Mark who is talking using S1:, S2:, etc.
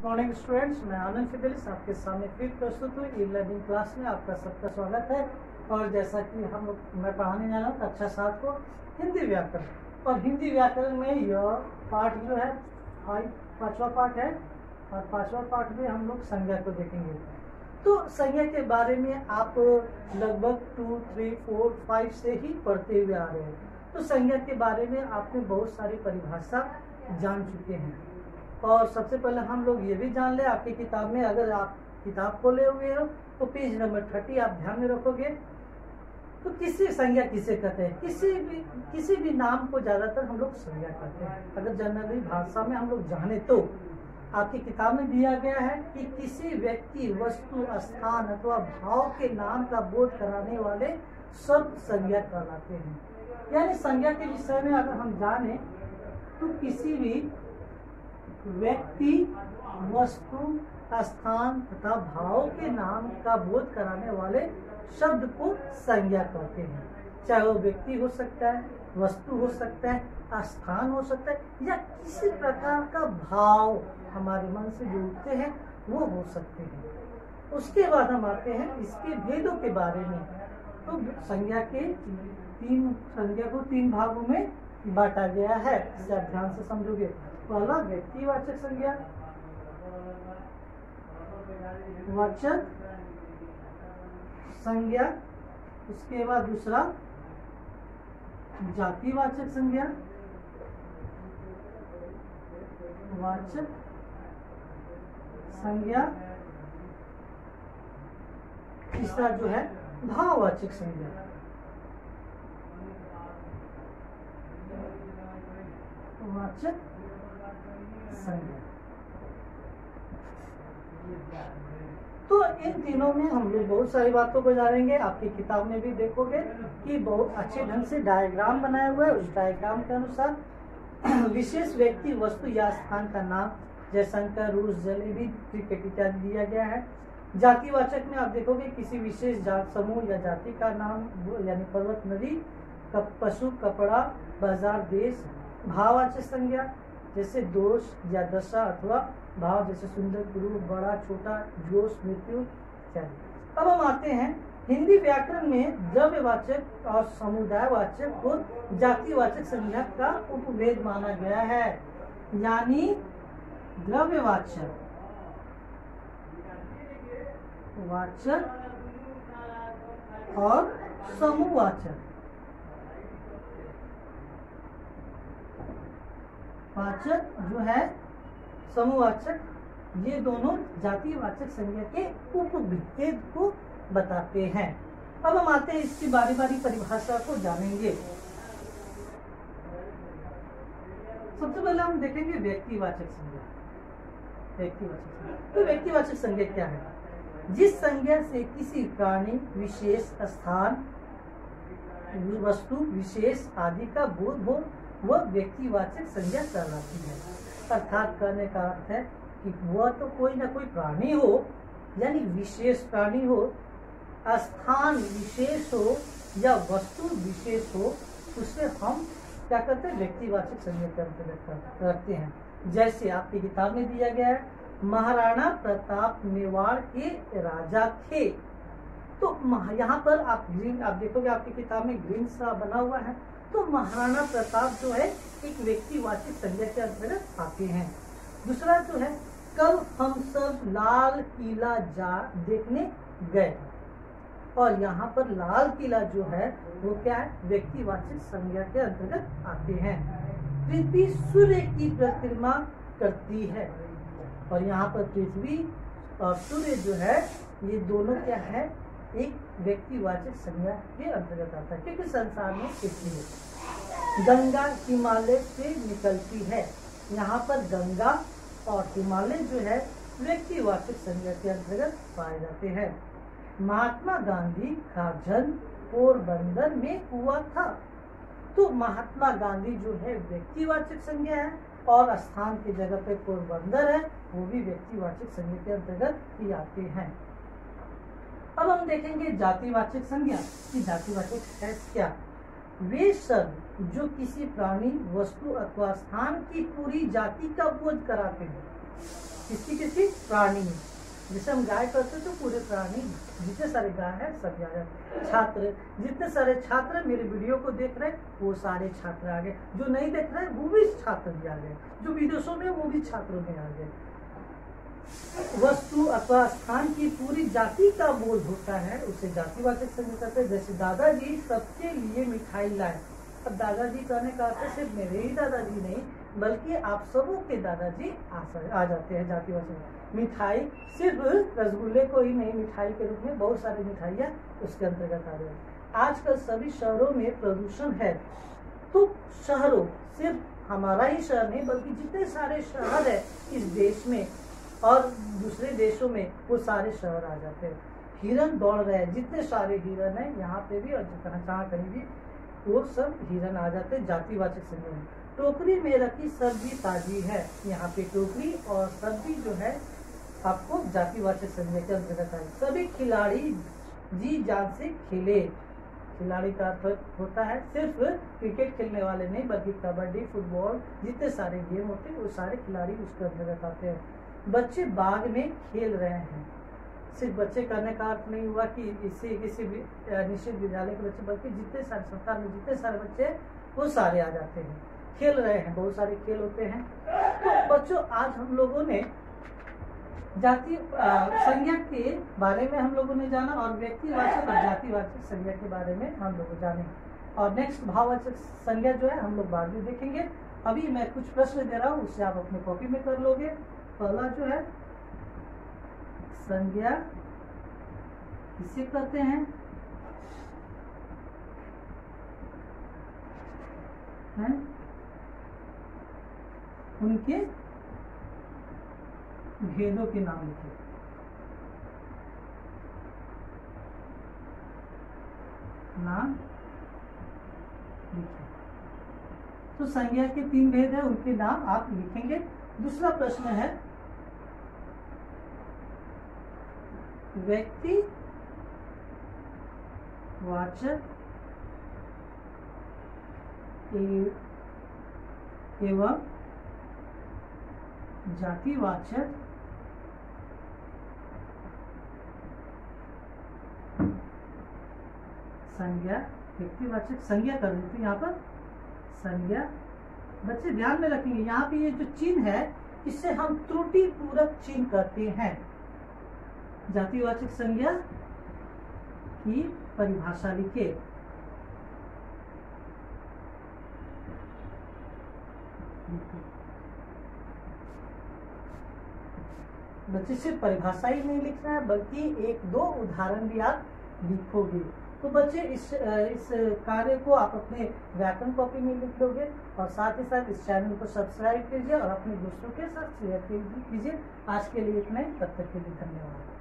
S1: Morning students, मैं आनंद Fidelis आपके सामने फिर प्रस्तुत हूँ ई लर्निंग क्लास में। आपका सबका स्वागत है। और जैसा कि मैं पढ़ाने जा रहा हूँ कक्षा 7 को हिंदी व्याकरण, और हिंदी व्याकरण में यह पाठ जो है पांचवा पाठ है, और पांचवा पाठ में हम लोग संज्ञा को देखेंगे। तो संज्ञा के बारे में आप लगभग 2, 3, 4, 5 से ही पढ़ते हुए आ रहे हैं। तो संज्ञा के बारे में आपने बहुत सारी परिभाषा जान चुके हैं। और सबसे पहले हम लोग ये भी जान ले, आपकी किताब में अगर आप किताब खोले हुए हो तो पेज नंबर 30 आप ध्यान में रखोगे। तो किसी संज्ञा किसे कहते हैं? किसी भी नाम को ज्यादातर हम लोग संज्ञा कहते हैं। अगर जनरली भाषा में हम लोग जाने तो आपकी किताब में दिया गया है कि किसी व्यक्ति, वस्तु, स्थान अथवा भाव के नाम का बोध कराने वाले सब संज्ञा कहलाते हैं। यानी संज्ञा के विषय में अगर हम जाने तो किसी भी व्यक्ति, वस्तु, स्थान तथा भाव के नाम का बोध कराने वाले शब्द को संज्ञा कहते हैं। चाहे वो व्यक्ति हो सकता है, वस्तु हो सकता है, स्थान हो सकता है, या किसी प्रकार का भाव हमारे मन से जो उठते हैं वो हो सकते हैं। उसके बाद हम आते हैं इसके भेदों के बारे में। तो संज्ञा को 3 भागों में बांटा गया है। इसे आप ध्यान से समझोगे। पहला व्यक्तिवाचक संज्ञा, वाचक संज्ञा। उसके बाद दूसरा जातिवाचक संज्ञा, वाचक संज्ञा। तीसरा जो है भाववाचक संज्ञा। वाचक संज्ञा। तो इन तीनों में हम लोग बहुत सारी बातों को जानेंगे। आपकी किताब में भी देखोगे कि बहुत अच्छे ढंग से डायग्राम बनाया हुआ है। उस डायग्राम के अनुसार विशेष व्यक्ति, वस्तु या स्थान का नाम जैसे शंकर, रूस, जलेबी, क्रिकेट इत्यादि दिया गया है। जातिवाचक में आप देखोगे किसी विशेष जात, समूह या जाति का नाम, यानी पर्वत, नदी, पशु, कपड़ा, बाजार, देश। भाववाचक संज्ञा जैसे दोष या दशा अथवा भाव, जैसे सुंदर, गुरु, बड़ा, छोटा, जोश, मृत्यु इत्यादि। अब हम आते हैं हिंदी व्याकरण में द्रव्यवाचक और समुदायवाचक को जातिवाचक संज्ञा का उपभेद माना गया है। यानी द्रव्यवाचक, वाचक और समूहवाचक, वाचक जो है, समूहवाचक, ये दोनों जातिवाचक संज्ञा के उपभेद को बताते हैं। अब हम आते हैं इसकी बारी बारी परिभाषा को जानेंगे। सबसे पहले हम देखेंगे व्यक्तिवाचक संज्ञा। तो व्यक्तिवाचक संज्ञा क्या है? जिस संज्ञा से किसी प्राणी, विशेष, स्थान, वस्तु, विशेष आदि का बोध हो वह व्यक्तिवाचक संज्ञा कहलाती है। अर्थात कहने का अर्थ है कि वह तो कोई ना कोई प्राणी हो, यानी विशेष प्राणी हो, स्थान विशेष हो या वस्तु विशेष हो, उसे हम क्या करते हैं? व्यक्तिवाचक संज्ञा के अंतर्गत रखते हैं। जैसे आपकी किताब में दिया गया है, महाराणा प्रताप मेवाड़ के राजा थे। तो यहाँ पर आप देखोगे आपकी किताब में ग्रीन सा बना हुआ है। तो महाराणा प्रताप जो है एक व्यक्तिवाचक संज्ञा के अंतर्गत आते हैं। दूसरा जो है, कल हम सब लाल किला देखने गए, और यहाँ पर लाल किला जो है वो क्या है? व्यक्तिवाचक संज्ञा के अंतर्गत आते हैं। पृथ्वी सूर्य की प्रतिमा करती है, और यहाँ पर पृथ्वी और सूर्य जो है ये दोनों क्या है? एक व्यक्तिवाचक संज्ञा के अंतर्गत आता है, क्योंकि संसार में पृथ्वी है। गंगा हिमालय से निकलती है, यहाँ पर गंगा और हिमालय जो है व्यक्तिवाचक संज्ञा के अंतर्गत पाए जाते हैं। महात्मा गांधी का जन्म पोरबंदर में हुआ था। तो महात्मा गांधी जो है व्यक्तिवाचक संज्ञा है, और स्थान की जगह पे पोरबंदर है, वो भी व्यक्तिवाचक संज्ञा के अंतर्गत ही आते हैं। अब हम देखेंगे जातिवाचक संज्ञा कि जातिवाचक है क्या। वे शब्द जो किसी प्राणी, वस्तु अथवा स्थान की पूरी जाति का बोध कराते हैं। किसी किसी प्राणी में, जैसे हम गाय करते तो पूरे प्राणी, जितने सारे गाय हैं सब आ गए। छात्र, जितने सारे छात्र मेरे वीडियो को देख रहे हैं वो सारे छात्र आ गए, जो नहीं देख रहे वो भी छात्र भी आ गए, जो विदेशों में वो भी छात्रों में आ गए। वस्तु अथवा स्थान की पूरी जाति का बोध होता है, उसे जातिवाचक संज्ञा कहते हैं। जैसे दादाजी सबके लिए मिठाई लाए। अब दादाजी कहने का अर्थ सिर्फ मेरे ही दादाजी नहीं बल्कि आप सबों के दादाजी आ जाते हैं जातिवाचक। मिठाई सिर्फ रसगुल्ले को ही नहीं, मिठाई के रूप में बहुत सारी मिठाइयाँ उसके अंतर्गत आ रही है। आजकल सभी शहरों में प्रदूषण है, तो शहरों सिर्फ हमारा ही शहर नहीं बल्कि जितने सारे शहर है इस देश में और दूसरे देशों में वो सारे शहर आ जाते हैं। हिरन दौड़ रहे हैं, जितने सारे हिरन है यहाँ पे भी और जहाँ कहीं भी वो सब हिरन आ जाते हैं जातिवाचक संज्ञा में। टोकरी में रखी सब्जी ताजी है, यहाँ पे टोकरी और सब्जी जो है आपको जातिवाचक संज्ञा के अंतर्गत है। सभी खिलाड़ी जी जान से खेले, खिलाड़ी का अर्थ होता है सिर्फ क्रिकेट खेलने वाले नहीं बल्कि कबड्डी, फुटबॉल, जितने सारे गेम होते हैं वो सारे खिलाड़ी उसके अंतर्गत आते हैं। बच्चे बाग में खेल रहे हैं, सिर्फ बच्चे करने का अर्थ नहीं हुआ कि इससे किसी निश्चित विद्यालय के बच्चे बल्कि जितने सारे संस्थान में जितने सारे बच्चे वो सारे आ जाते हैं, खेल रहे हैं, बहुत सारे खेल होते हैं। तो बच्चों आज हम लोगों ने जाति संज्ञा के बारे में हम लोगों ने जाना और व्यक्तिवाचक और जातिवाचक संज्ञा के बारे में हम लोग जाने, और नेक्स्ट भाववाचक संज्ञा जो है हम लोग बाद में देखेंगे। अभी मैं कुछ प्रश्न दे रहा हूँ उससे आप अपनी कॉपी में कर लोगे। पहला जो है संज्ञा किसे कहते हैं, उनके भेदों के नाम लिखे। नाम लिखे, तो संज्ञा के 3 भेद है, उनके नाम आप लिखेंगे। दूसरा प्रश्न है व्यक्ति वाचक एवं जातिवाचक संज्ञा, व्यक्तिवाचक संज्ञा कर देते हैं यहाँ पर संज्ञा। बच्चे ध्यान में रखेंगे यहाँ पे ये जो चिन्ह है इससे हम त्रुटि पूरक चिन्ह करते हैं। जातिवाचक संज्ञा की परिभाषा लिखे। बच्चे सिर्फ परिभाषा ही नहीं लिखना है बल्कि 1-2 उदाहरण भी आप लिखोगे। तो बच्चे इस कार्य को आप अपने व्याकरण कॉपी में लिख लोगे और साथ ही साथ इस चैनल को सब्सक्राइब कीजिए और अपने दोस्तों के साथ शेयर कीजिए। आज के लिए इतना ही, तब तक के लिए धन्यवाद।